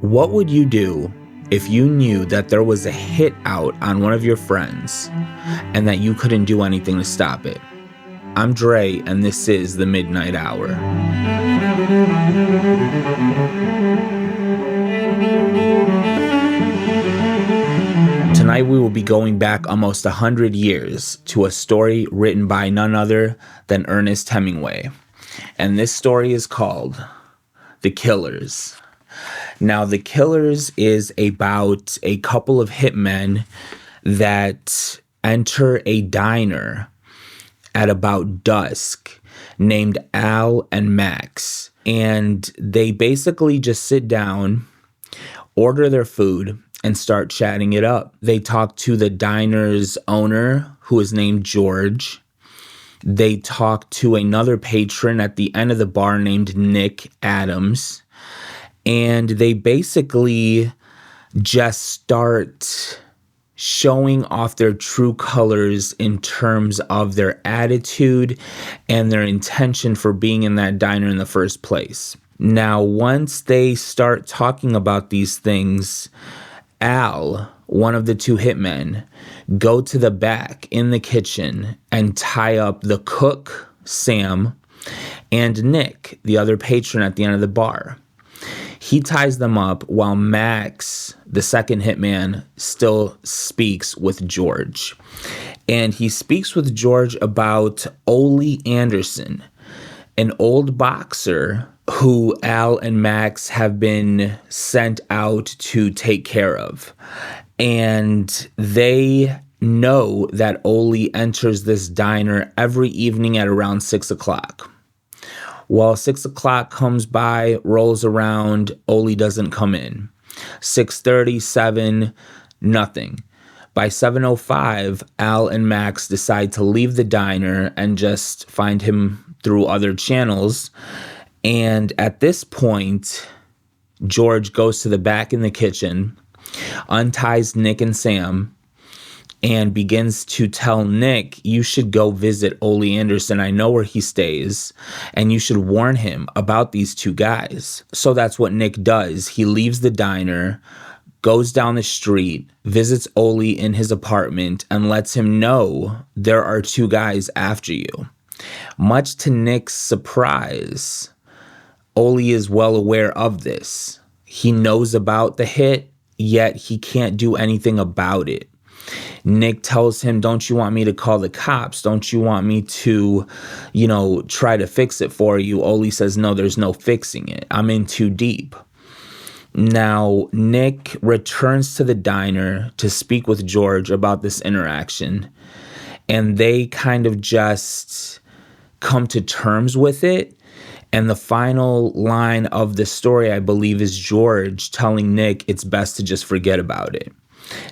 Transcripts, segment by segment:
What would you do if you knew that there was a hit out on one of your friends and that you couldn't do anything to stop it? I'm Dre, and this is The Midnight Hour. Tonight we will be going back almost 100 years to a story written by none other than Ernest Hemingway. And this story is called The Killers. Now, The Killers is about a couple of hitmen that enter a diner at about dusk named Al and Max. And they basically just sit down, order their food, and start chatting it up. They talk to the diner's owner, who is named George. They talk to another patron at the end of the bar named Nick Adams. And they basically just start showing off their true colors in terms of their attitude and their intention for being in that diner in the first place. Now, once they start talking about these things, Al, one of the two hitmen, go to the back in the kitchen and tie up the cook, Sam, and Nick, the other patron at the end of the bar. He ties them up while Max, the second hitman, still speaks with George. And he speaks with George about Ole Anderson, an old boxer who Al and Max have been sent out to take care of. And they know that Ole enters this diner every evening at around 6 o'clock. While 6 o'clock comes by, rolls around, Ole doesn't come in. 6:30, 7, nothing. By 7:05, Al and Max decide to leave the diner and just find him through other channels. And at this point, George goes to the back in the kitchen, unties Nick and Sam, and begins to tell Nick, you should go visit Ole Anderson. I know where he stays, and you should warn him about these two guys. So that's what Nick does. He leaves the diner, goes down the street, visits Ole in his apartment, and lets him know there are two guys after you. Much to Nick's surprise, Ole is well aware of this. He knows about the hit, yet he can't do anything about it. Nick tells him, don't you want me to call the cops? Don't you want me to, try to fix it for you? Ole says, no, there's no fixing it. I'm in too deep. Now, Nick returns to the diner to speak with George about this interaction, and they kind of just come to terms with it. And the final line of the story, I believe, is George telling Nick it's best to just forget about it.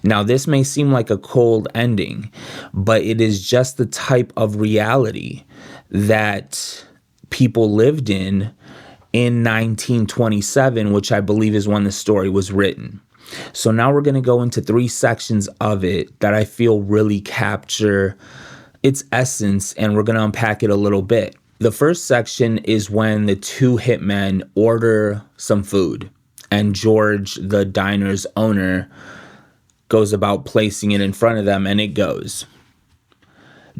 Now, this may seem like a cold ending, but it is just the type of reality that people lived in 1927, which I believe is when the story was written. So now we're going to go into 3 sections of it that I feel really capture its essence, and we're going to unpack it a little bit. The first section is when the two hitmen order some food, and George, the diner's owner, goes about placing it in front of them, and it goes.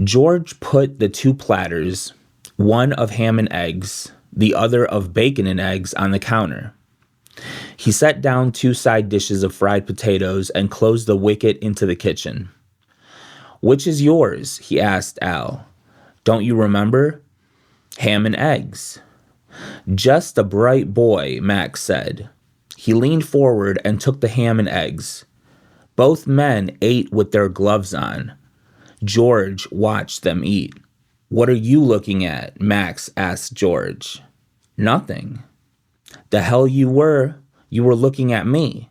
George put the 2 platters, one of ham and eggs, the other of bacon and eggs, on the counter. He set down 2 side dishes of fried potatoes and closed the wicket into the kitchen. Which is yours? He asked Al. Don't you remember? Ham and eggs. Just a bright boy, Max said. He leaned forward and took the ham and eggs. Both men ate with their gloves on. George watched them eat. What are you looking at? Max asked George. Nothing. The hell you were. You were looking at me.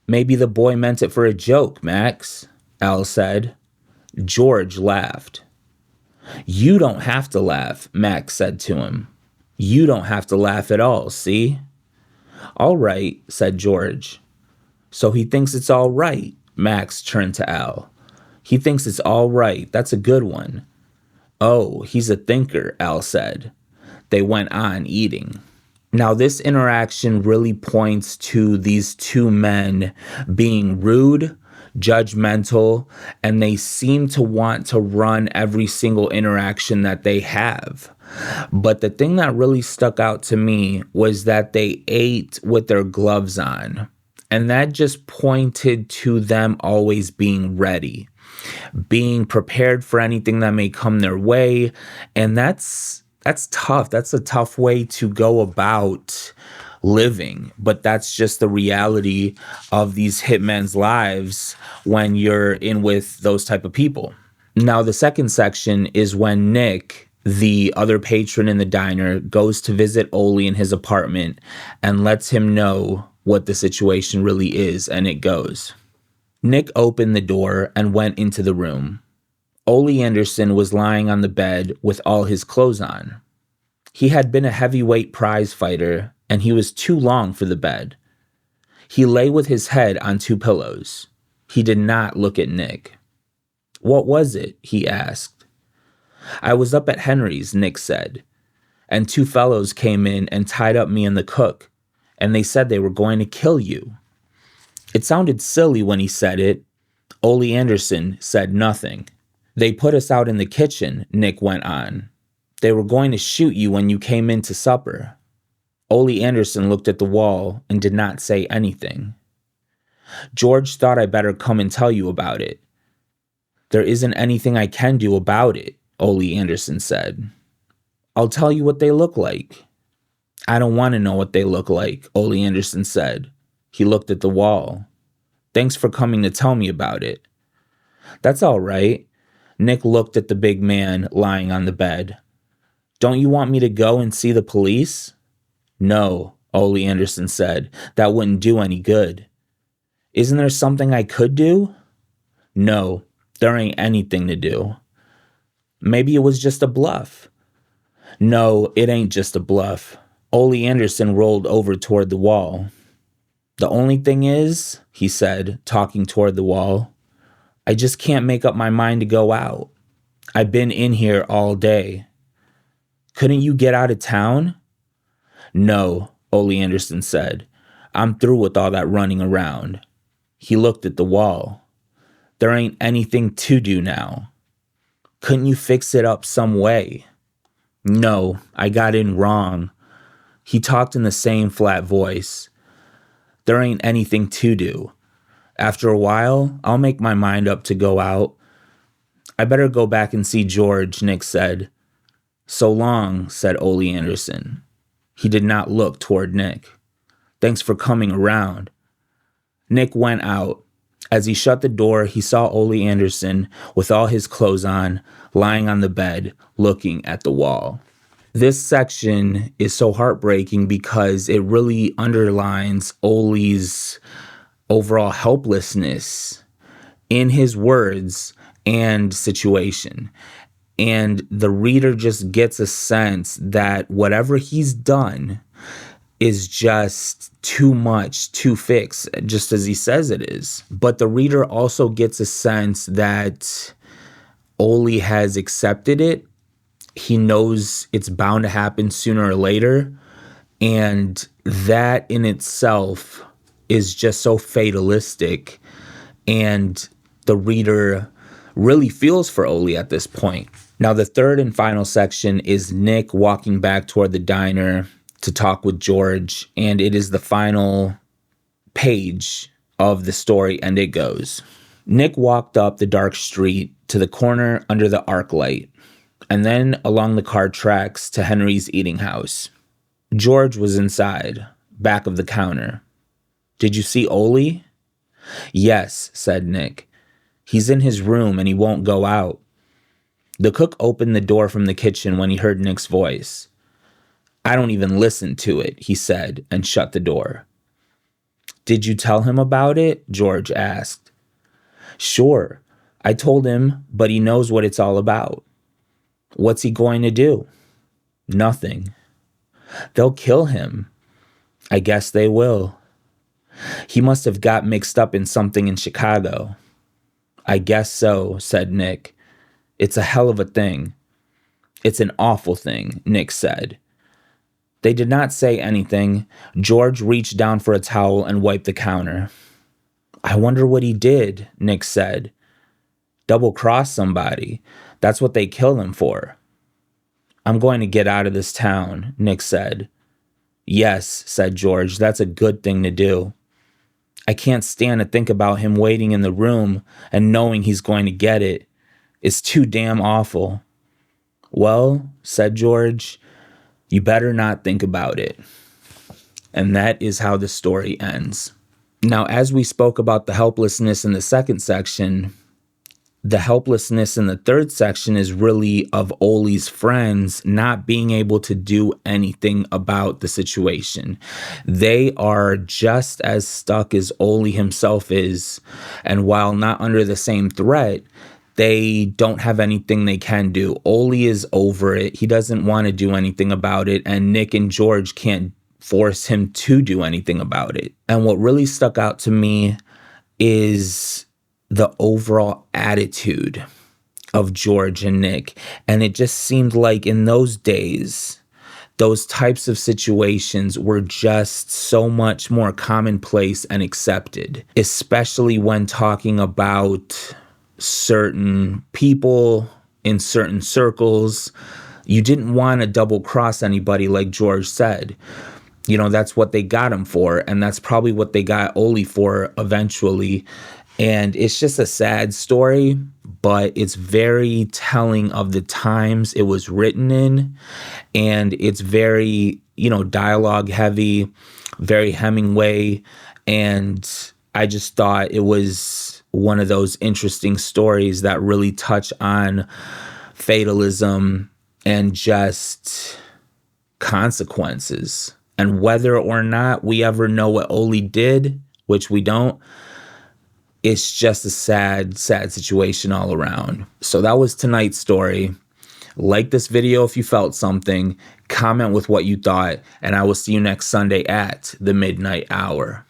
Maybe the boy meant it for a joke, Max, Al said. George laughed. You don't have to laugh, Max said to him. You don't have to laugh at all, see? All right, said George. So he thinks it's all right, Max turned to Al. He thinks it's all right. That's a good one. Oh, he's a thinker, Al said. They went on eating. Now, this interaction really points to these two men being rude, judgmental, and they seem to want to run every single interaction that they have. But the thing that really stuck out to me was that they ate with their gloves on. And that just pointed to them always being ready, being prepared for anything that may come their way. And that's tough. That's a tough way to go about living. But that's just the reality of these hitmen's lives when you're in with those type of people. Now, the second section is when Nick, the other patron in the diner, goes to visit Oli in his apartment and lets him know what the situation really is, and it goes. Nick opened the door and went into the room. Oli Anderson was lying on the bed with all his clothes on. He had been a heavyweight prize fighter, and he was too long for the bed. He lay with his head on two pillows. He did not look at Nick. "What was it?" he asked. "I was up at Henry's," Nick said, "and two fellows came in and tied up me and the cook, and they said they were going to kill you." It sounded silly when he said it. Oli Anderson said nothing. "They put us out in the kitchen," Nick went on. "They were going to shoot you when you came in to supper." Oli Anderson looked at the wall and did not say anything. "George thought I better come and tell you about it." "There isn't anything I can do about it," Oli Anderson said. "I'll tell you what they look like." "I don't want to know what they look like," Oli Anderson said. He looked at the wall. "Thanks for coming to tell me about it." "That's all right." Nick looked at the big man lying on the bed. "Don't you want me to go and see the police?" "No," Oli Anderson said. "That wouldn't do any good." "Isn't there something I could do?" "No, there ain't anything to do." "Maybe it was just a bluff." "No, it ain't just a bluff." Oli Anderson rolled over toward the wall. "The only thing is," he said, talking toward the wall, "I just can't make up my mind to go out. I've been in here all day." "Couldn't you get out of town?" "No," Oli Anderson said. "I'm through with all that running around." He looked at the wall. "There ain't anything to do now." "Couldn't you fix it up some way?" "No, I got in wrong." He talked in the same flat voice. "There ain't anything to do. After a while, I'll make my mind up to go out." "I better go back and see George," Nick said. "So long," said Oli Anderson. He did not look toward Nick. "Thanks for coming around." Nick went out. As he shut the door, he saw Oli Anderson with all his clothes on, lying on the bed, looking at the wall. This section is so heartbreaking because it really underlines Oli's overall helplessness in his words and situation. And the reader just gets a sense that whatever he's done is just too much to fix, just as he says it is. But the reader also gets a sense that Oli has accepted it. He knows it's bound to happen sooner or later. And that in itself is just so fatalistic. And the reader really feels for Oli at this point. Now, the third and final section is Nick walking back toward the diner to talk with George, and it is the final page of the story, and it goes. Nick walked up the dark street to the corner under the arc light, and then along the car tracks to Henry's eating house. George was inside, back of the counter. "Did you see Oli?" "Yes," said Nick. "He's in his room and he won't go out." The cook opened the door from the kitchen when he heard Nick's voice. "I don't even listen to it," he said, and shut the door. "Did you tell him about it?" George asked. "Sure. I told him, but he knows what it's all about." "What's he going to do?" "Nothing." "They'll kill him." "I guess they will." "He must have got mixed up in something in Chicago." "I guess so," said Nick. "It's a hell of a thing." "It's an awful thing," Nick said. They did not say anything. George reached down for a towel and wiped the counter. I wonder what he did, Nick said. Double-cross somebody. That's what they kill him for. I'm going to get out of this town, Nick said. Yes, said George, that's a good thing to do. I can't stand to think about him waiting in the room and knowing he's going to get it. It's too damn awful. Well, said George, you better not think about it. And that is how the story ends. Now, as we spoke about the helplessness in the second section, the helplessness in the third section is really of Ole's friends not being able to do anything about the situation. They are just as stuck as Ole himself is, and while not under the same threat, they don't have anything they can do. Ole is over it. He doesn't want to do anything about it, and Nick and George can't force him to do anything about it. And what really stuck out to me is the overall attitude of George and Nick. And it just seemed like in those days, those types of situations were just so much more commonplace and accepted, especially when talking about certain people in certain circles. You didn't want to double cross anybody, like George said. You know, that's what they got him for. And that's probably what they got Ole for eventually. And it's just a sad story, but it's very telling of the times it was written in. And it's very, dialogue heavy, very Hemingway. And I just thought it was one of those interesting stories that really touch on fatalism and just consequences. And whether or not we ever know what Ole did, which we don't, it's just a sad, sad situation all around. So that was tonight's story. Like this video if you felt something. Comment with what you thought. And I will see you next Sunday at the Midnight Hour.